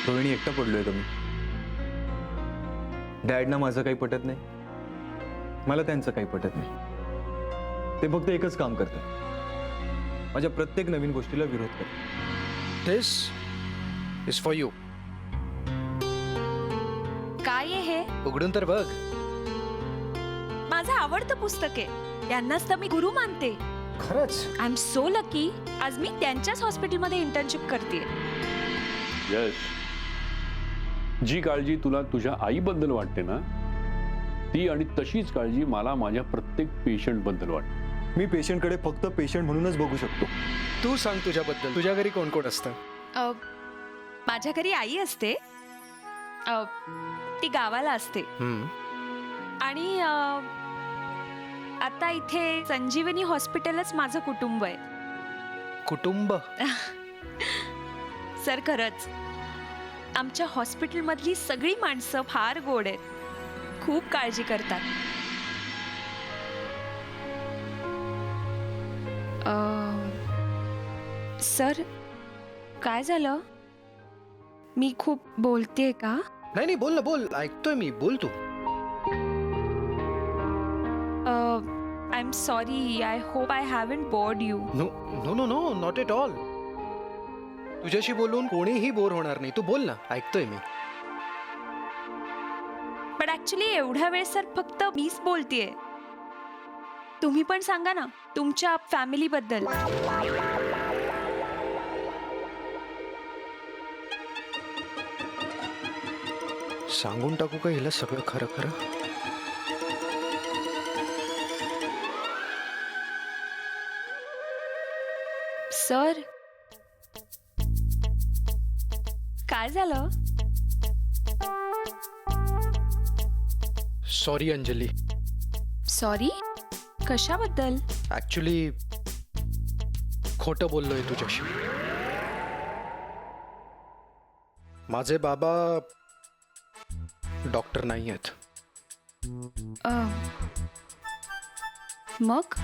रोहिणी एकटा पडलोय का मी? डॅडना माझं काही पटत नाही, मला त्यांचं काही पटत नाही. ते फक्त एकच काम करतात, माझ्या प्रत्येक नवीन गोष्टीला विरोध करतात. दिस इज फॉर यू. काय आहे हे? उघडून तर बघ. माझं आवडतं पुस्तक आहे, यांनाच तर मी गुरु मानते. खरंच? आय एम सो लकी, आज मी त्यांच्याच हॉस्पिटलमध्ये इंटर्नशिप करते. यश, जी काळजी तुला तुझ्या आईबद्दल वाटते ना, ती आणि तशीच काळजी मला माझ्या प्रत्येक पेशंट बद्दल वाटते. मी पेशंटकडे फक्त पेशंट म्हणूनच बघू शकतो. तू सांग तुझ्याबद्दल. तुझ्या घरी कोण कोण असतं? माझ्या घरी आई असते, ती गावाला असते. आणि आता इथे संजीवनी हॉस्पिटलच माझं कुटुंब आहे. कुटुंब? सर खरंच, आमच्या हॉस्पिटलमधली सगळी माणसं फार गोड आहेत, खूप काळजी करतात. सर काय झालं? मी खूप बोलतेय का? नाही नाही, बोल ना, बोल. ऐकतोय मी, बोल तू. I am sorry, I hope I haven't bored you. No no no no, not at all. तुझ्याशी बोलून कोणीही बोर होणार नाही. तू बोल ना, ऐकतोय मी. पण ऍक्च्युली एवढ्या वेळ सर फक्त मीच बोलतेय. तुम्ही पण सांगा ना तुमच्या फॅमिली बद्दल. सांगून टाकू का हिला सगळं खरं खरं? सर काय झालं? सॉरी अंजली. सॉरी कशाबद्दल? ऍक्च्युली खोटं बोललोय तुझ्याशी. माझे बाबा डॉक्टर नाही आहेत. मग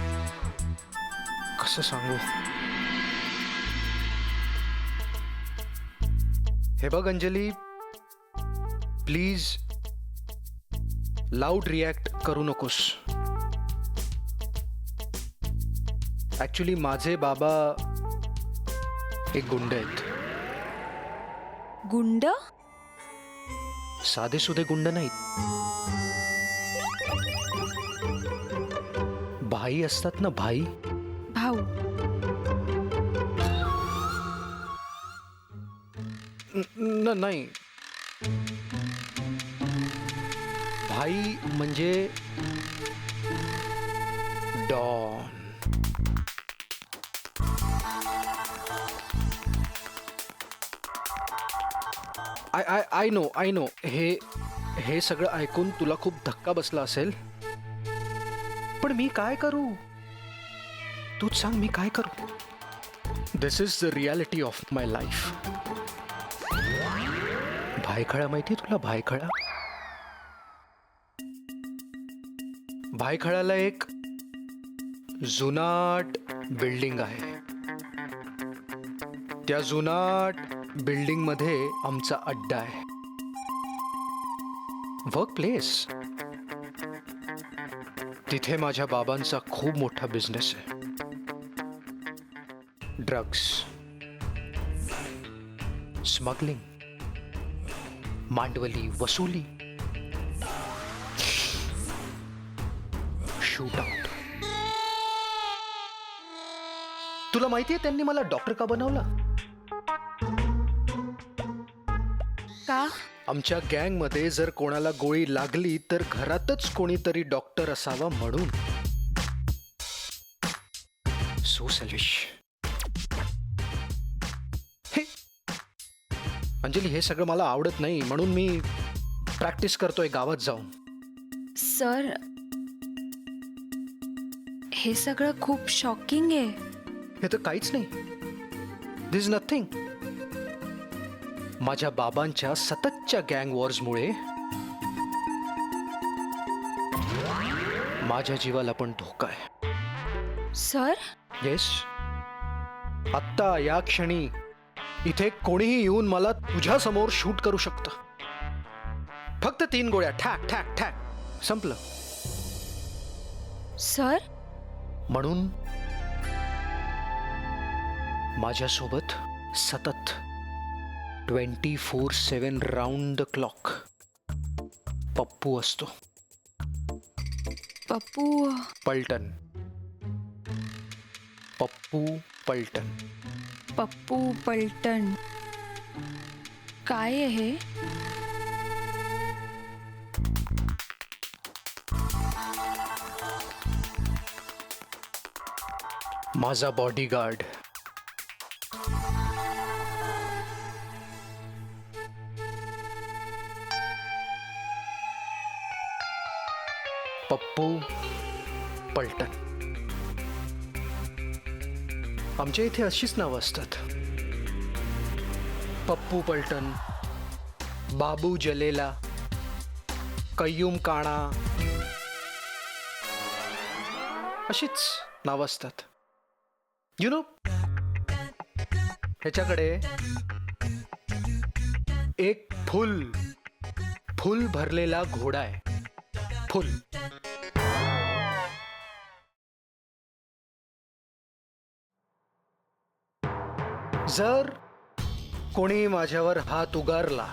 कसं सांगू? हे बघ अंजली, प्लीज लाऊड रिॲक्ट करू नकोस. ऍक्च्युली माझे बाबा एक गुंड आहेत. गुंड? साधे सुधे गुंड नाहीत. भाई असतात ना, भाई. भाऊ? नाही, भाई म्हणजे डॉन. आय नो हे सगळं ऐकून तुला खूप धक्का बसला असेल, पण मी काय करू? तूच सांग, मी काय करू? This is the reality of my life. Byculla माहिती तुला? भायखळा? भायखळाला एक जुनाट बिल्डिंग आहे. त्या जुनाट बिल्डिंग मध्ये आमचा अड्डा आहे, वर्क प्लेस. तिथे माझ्या बाबांचा खूप मोठा बिझनेस आहे. ड्रग्स, स्मगलिंग, मांडवली वसुली, शूट आउट. तुला माहितीये त्यांनी मला डॉक्टर का बनवलं? का? आमच्या गँग मध्ये जर कोणाला गोळी लागली तर घरातच कोणीतरी डॉक्टर असावा म्हणून. So selfish. अंजली, हे सगळं मला आवडत नाही, म्हणून मी प्रॅक्टिस करतोय गावात जाऊन. सर हे सगळं खूप शॉकिंग आहे. हे तर काहीच नाही. दिस इज नथिंग. माझ्या बाबांच्या सततच्या गँग वॉर्समुळे माझ्या जीवाला पण धोका आहे. सर येस, आत्ता या क्षणी इथे कोणीही येऊन मला तुझ्या समोर शूट करू शकतं. फक्त 3 गोळ्या, ठॅक ठॅक ठॅक, संपलं. सर म्हणून माझ्यासोबत सतत 24/7 राऊंड द क्लॉक पप्पू असतो. पप्पू पलटण. पप्पू पलटण. पप्पू पलटण काय आहे हे? माझा बॉडीगार्ड. पप्पू पलटण. आमच्या इथे अशीच नावं असतात. पप्पू पलटण, बाबू जलेला, कय्यूम काणा, अशीच नावं असतात. यु नो, ह्याच्याकडे एक फुल भरलेला घोडा आहे. फुल. जर कोणी माझ्यावर हात उगारला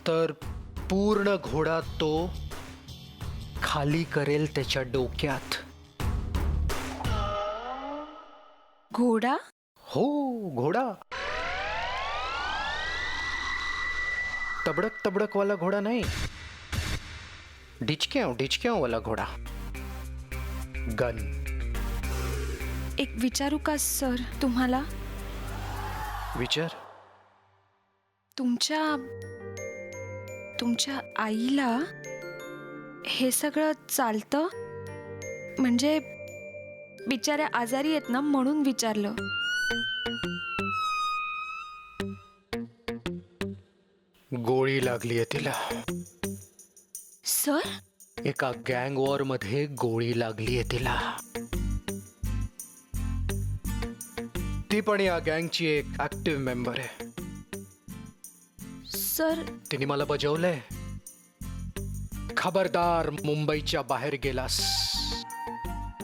तर पूर्ण घोडा तो खाली करेल त्याच्या डोक्यात. घोडा? हो, घोडा. तबडक तबडक वाला घोडा नाही, डिचक्याव वाला घोडा. गन. एक विचारू का सर तुम्हाला? विचार. तुमच्या आईला हे सगळं चालतं? म्हणजे बिचाऱ्या आजारी आहेत ना म्हणून विचारलं. गोळी लागलीये तिला. सर एका गँग वॉर मध्ये गोळी लागलीये तिला. ती पण या गँगची एक ऍक्टिव्ह मेंबर आहे. सर तिने मला बजावलंय, खबरदार मुंबईच्या बाहेर गेलास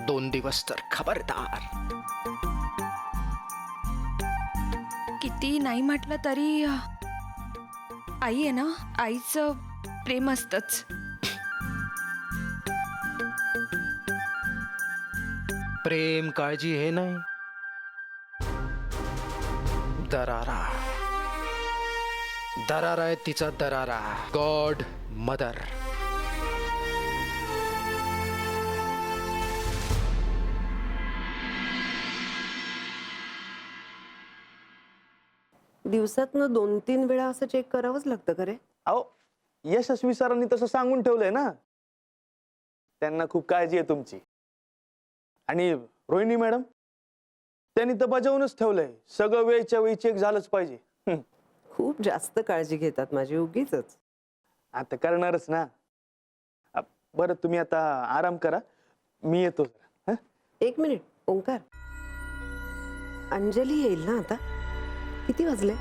2 दिवस तर खबरदार. किती नाही म्हटलं तरी आई आहे ना, आईचं प्रेम असतंच. प्रेम काळजी हे नाही, दरारा. दरारा आहे तिचा, दरारा. God mother. दिवसातनं 2-3 वेळा असं चेक करावंच लागतं का रे? अहो, यशस्वी सरांनी तसं सांगून ठेवलंय ना. त्यांना खूप काळजी आहे तुमची. आणि रोहिणी मॅडम, त्यांनी तर बजावूनच ठेवलंय, सगळं वेळच्या वेळी चेक झालंच पाहिजे. खूप जास्त काळजी घेतात माझी, उगीचच. आता करणारच ना. बरं, तुम्ही आता आराम करा, मी येतो जरा. 1 मिनिट ओंकार, अंजली येईल ना आता? किती वाजले?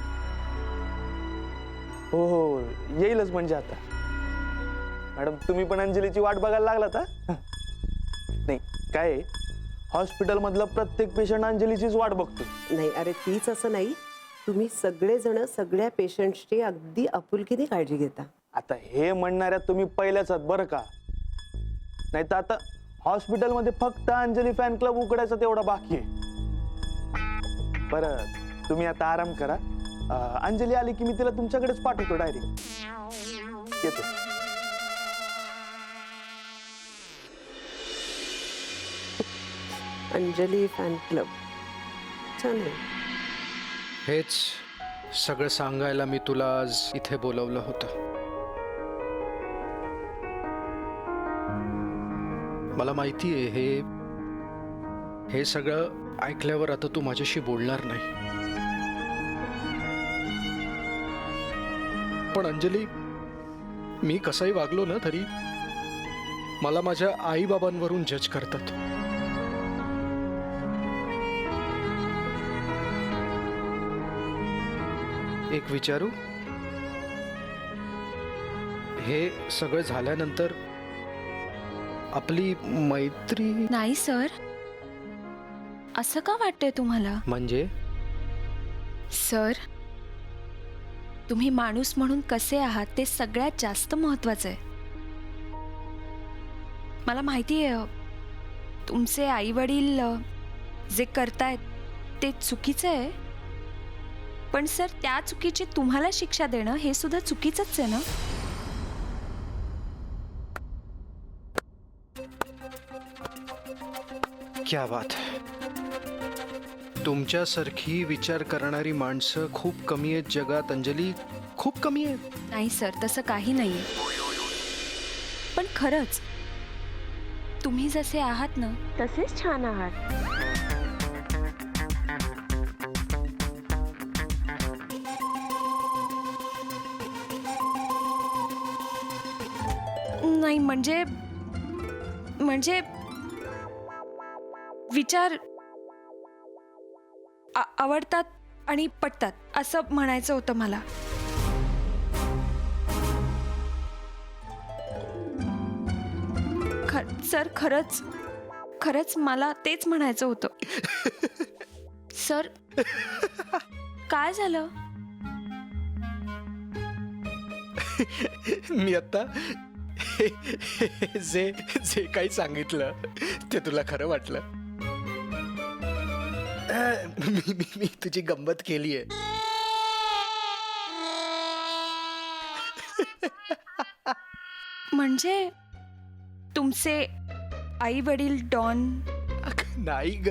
हो, येईलच म्हणजे आता. मॅडम, तुम्ही पण अंजलीची वाट बघायला लागलात? नाही काय आहे, हॉस्पिटल मधला प्रत्येक पेशंट अंजलीचीच वाट बघतो. नाही अरे, तीच असं नाही, तुम्ही सगळेजण सगळ्या पेशंट्सची अगदी आपुलकीने काळजी घेता. आता हे म्हणणाऱ्या तुम्ही पहिल्याच आहात बरं का. नाही तर आता हॉस्पिटलमध्ये फक्त अंजली फॅन क्लब उघडायचा तेवढा बाकी आहे. बरं, तुम्ही आता आराम करा. अंजली आली की मी तिला तुमच्याकडेच पाठवतो डायरेक्ट. येतो. अंजली फॅन क्लब छान आहे. हेच सगळं सांगायला मी तुला आज इथे बोलवलं होतं. मला माहिती आहे हे सगळं ऐकल्यावर आता तू माझ्याशी बोलणार नाही. पण अंजली, मी कसंही वागलो ना तरी मला माझ्या आई बाबांवरून जज करतात. एक विचारू? हे सगळं झाल्यानंतर आपली मैत्री नाही सर, असं का वाटतंय तुम्हाला? म्हणजे सर, तुम्ही माणूस म्हणून कसे आहात ते सगळ्यात जास्त महत्वाचं आहे. मला माहिती आहे तुमचे आई वडील जे करतायत ते चुकीचं आहे, पण सर त्या चुकीची तुम्हाला शिक्षा देणं हे सुद्धा चुकीचंच आहे ना. क्या बात. तुमच्यासारखी विचार करणारी माणसं खूप कमी आहेत जगात अंजली, खूप कमी आहेत. नाही सर, तसं काही नाहीये. पण खरंच तुम्ही जसे आहात ना तसेच छान आहात. नाही म्हणजे म्हणजे विचार आवडतात आणि पटतात असं म्हणायचं होतं मला. सर खरंच खरंच मला तेच म्हणायचं होतं. सर काय झालं? मी आता जे जे काही सांगितलं ते तुला खरं वाटलं. मी मी मी तुझी गंमत केली आहे. म्हणजे तुमचे आई वडील डॉन? नाही ग,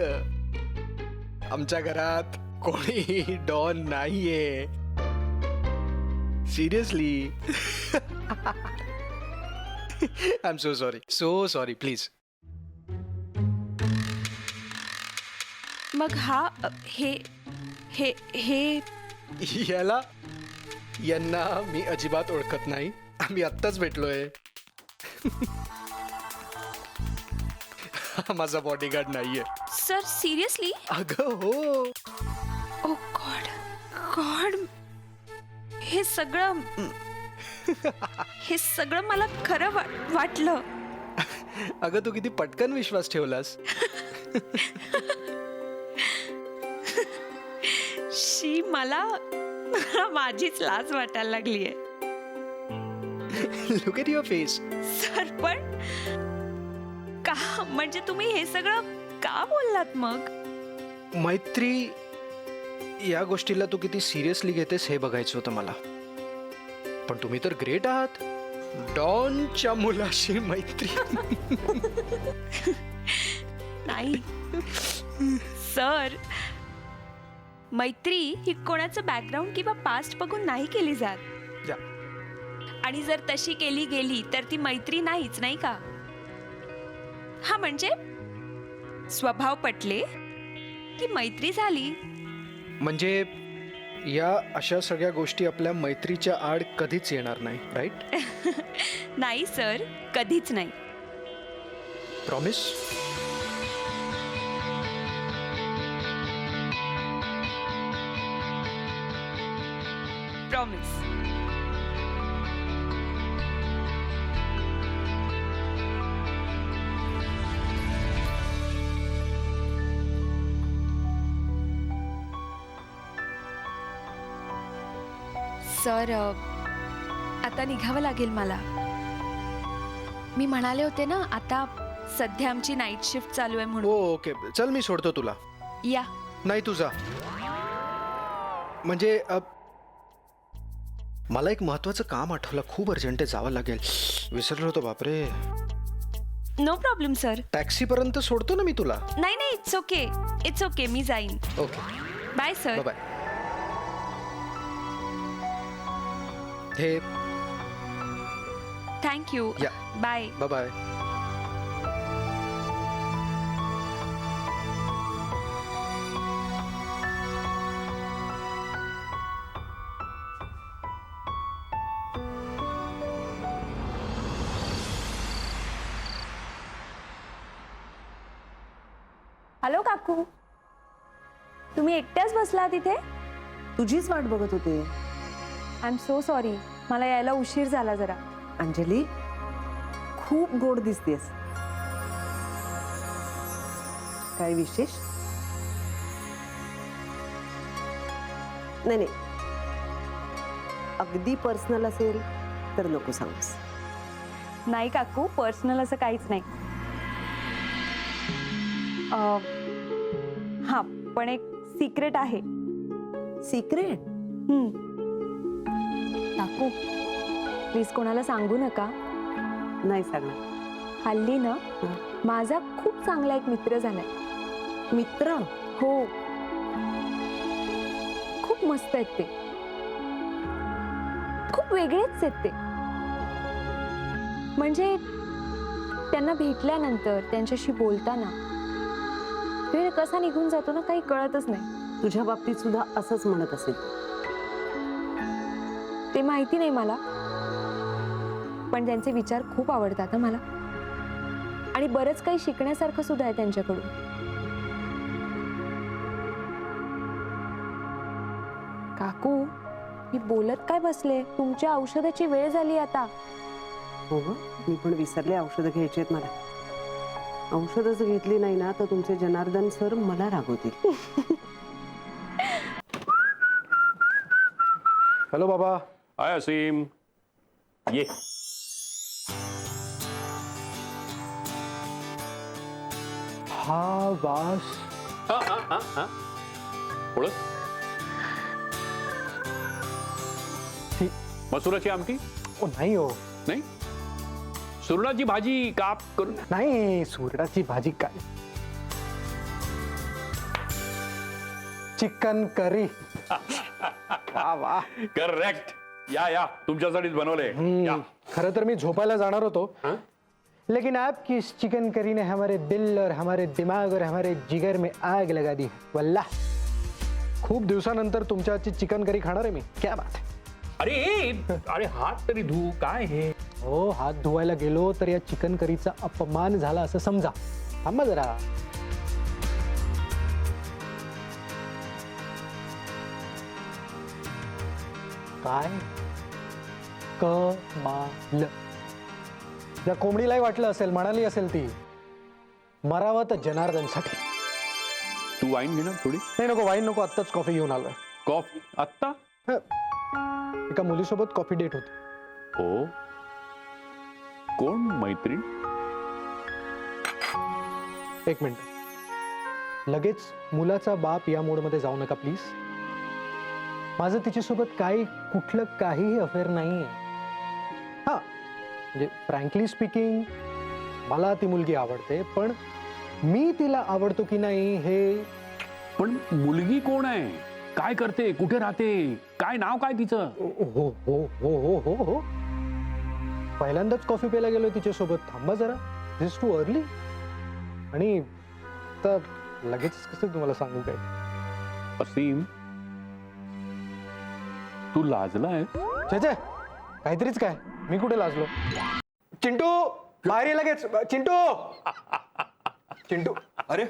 आमच्या घरात कोणी डॉन नाहीये. Seriously. I am so sorry please. मग हा हे हे हे यांना मी अजिबात ओळखत नाही. आम्ही आत्ताच भेटलोय. हा माझा बॉडीगार्ड नाहीये. Sir seriously? अगं हो. ओ गॉड गॉड, हे सगळं मला खरं वाटलं. अगं तू किती पटकन विश्वास ठेवलास. शी मला माझीच लाज वाटायला लागलीये. Look at your face. Sir पण का, म्हणजे तुम्ही हे सगळं का बोललात मग? मैत्री या गोष्टीला तू किती सिरियसली घेतेस हे बघायचं होतं मला. पण तुम्ही तर ग्रेट आहात. डॉनच्या मुलाशी मैत्री. नाही सर, मैत्री ही कोणाचं बॅकग्राऊंड किंवा पास्ट बघून नाही केली जात. या. आणि जर तशी केली गेली तर ती मैत्री नाहीच, नाही का? हा म्हणजे स्वभाव पटले की मैत्री झाली. म्हणजे या अशा सगळ्या गोष्टी आपल्या मैत्रीच्या आड कधीच येणार नाही, राईट? नाही सर, कधीच नाही. प्रॉमिस? प्रॉमिस. सर आता निघावं लागेल मला. मी म्हणाले होते ना आता सध्या आमची नाईट शिफ्ट चालू आहे म्हणून. ओके चल मी सोडतो तुला. या. नाही तुझा म्हणजे मला एक महत्वाचं काम आठवलं. खूप अर्जंट आहे, जावं लागेल. विसरलो होतो बापरे. No problem sir. टॅक्सी पर्यंत सोडतो ना मी तुला. नाही नाही, इट्स ओके, इट्स ओके, मी जाईन. Okay bye sir. बाय. हे थँक्यू. या. बाय. Bye bye. हॅलो काकू, तुम्ही एकट्याच बसला तिथे? तुझीच वाट बघत होते. आय एम सो सॉरी, मला यायला उशीर झाला जरा. अंजली खूप गोड दिसतेस. काय विशेष? नाही नाही, अगदी पर्सनल असेल तर नको सांगूस. नाही काकू, पर्सनल असं काहीच नाही. हां, पण एक सिक्रेट आहे. सिक्रेट? काकू प्लीज कोणाला सांगू नका. नाही सांगणार. हल्ली ना माझा खूप चांगला एक मित्र झालाय. मित्र? हो, खूप मस्त आहेत ते, खूप वेगळेच आहेत ते. म्हणजे त्यांना भेटल्यानंतर त्यांच्याशी बोलताना वेळ कसा निघून जातो ना, काही कळतच नाही. तुझ्या बाबतीत सुद्धा असंच म्हणत असेल. ते माहिती नाही मला, पण त्यांचे विचार खूप आवडतात ना मला, आणि बरंच काही शिकण्यासारखं सुद्धा आहे त्यांच्याकडून. काकू, मी बोलत काय बसले, तुमच्या औषधाची वेळ झाली आता. हो ग, मी पण विसरले औषधं घ्यायची आहेत मला. औषधच घेतली नाही ना तर तुमचे जनार्दन सर मला रागवतील. हॅलो बाबा. हाय असीम, ये. हा वास. ओळख? मसुराची आमटी? ओ नाही हो, नाही, सुरणाची भाजी काप करून. नाही, सुरडाची भाजी काय, चिकन करी. वा वा. करेक्ट. या तुमच्यासाठीच बनवले. या. खरं तर मी झोपायला जाणार होतो, लेकिन आपकी इस चिकन करी ने हमारे दिल और हमारे दिमाग और हमारे जिगर में आग लगा दी. वल्ला, खूप दिवसानंतर तुमच्या हातची चिकन करी खाणार आहे मी. क्या बात है. अरे हात तरी धू. काय हे? हो, हात धुवायला गेलो तर या चिकन करीचा अपमान झाला असं समजा. थांबा जरा. काय कमाल. या कोंबडीलाही वाटलं असेल, म्हणाली असेल ती, मरावं तर जनार्दनसाठी. तू वाईन घेणार थोडी? नाही नको, वाईन नको, आत्ताच कॉफी घेऊन आलोय. कॉफी आत्ता? एका मुलीसोबत कॉफी डेट होती. हो. कोण मैत्रीण? एक मिनिट. लगेच मुलाचा बाप या मोडमध्ये जाऊ नका प्लीज. माझं तिच्यासोबत कुठलं काहीही अफेअर नाहीये. हा, म्हणजे फ्रँकली स्पीकिंग, मला ती मुलगी आवडते, पण मी तिला आवडतो की नाही हे. पण मुलगी कोण आहे? काय करते? कुठे राहते? काय नाव काय तिचं? हो हो हो हो हो हो, पहिल्यांदाच कॉफी प्यायला गेलोय तिच्यासोबत. थांबा जरा, दिस टू अर्ली. आणि तर लगेच कसं तुम्हाला सांगू काय. असीम, तू लाजलाय? छे, काहीतरीच काय, मी कुठे लाजलो. चिंटू बाहेर ये लगेच. चिंटू. चिंटू. अरे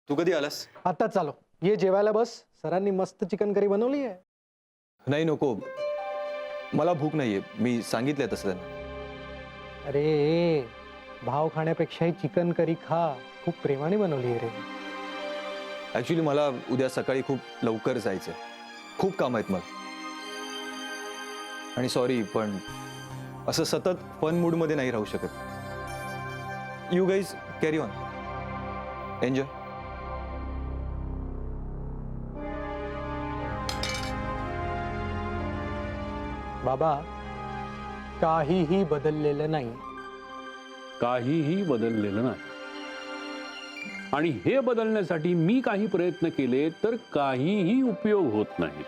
तू कधी आलास? आत्ताच चालो. ये जेवायला बस. सरांनी मस्त चिकन करी बनवली आहे. नाही नको, मला भूक नाहीये. मी सांगितलंय तसं त्यांना. अरे, भाव खाण्यापेक्षाही चिकन करी खा. खूप प्रेमाने बनवली आहे रे. ऍक्च्युली मला उद्या सकाळी खूप लवकर जायचंय. खूप काम आहेत मला. आणि सॉरी, पण असं सतत फन मूड मध्ये नाही राहू शकत. You guys carry on, enjoy. बाबा, काहीही बदललेलं नाही. काहीही बदललेलं नाही. आणि हे बदलण्यासाठी मी काही प्रयत्न केले तर काहीही उपयोग होत नाही.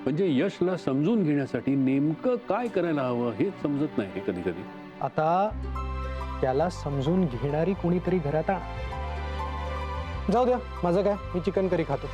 म्हणजे यशला समजून घेण्यासाठी नेमकं काय करायला हवं हेच समजत नाही कधी कधी. आता त्याला समजून घेणारी कोणीतरी घरात आण. जाऊ द्या, माझं काय, मी चिकन करी खातो.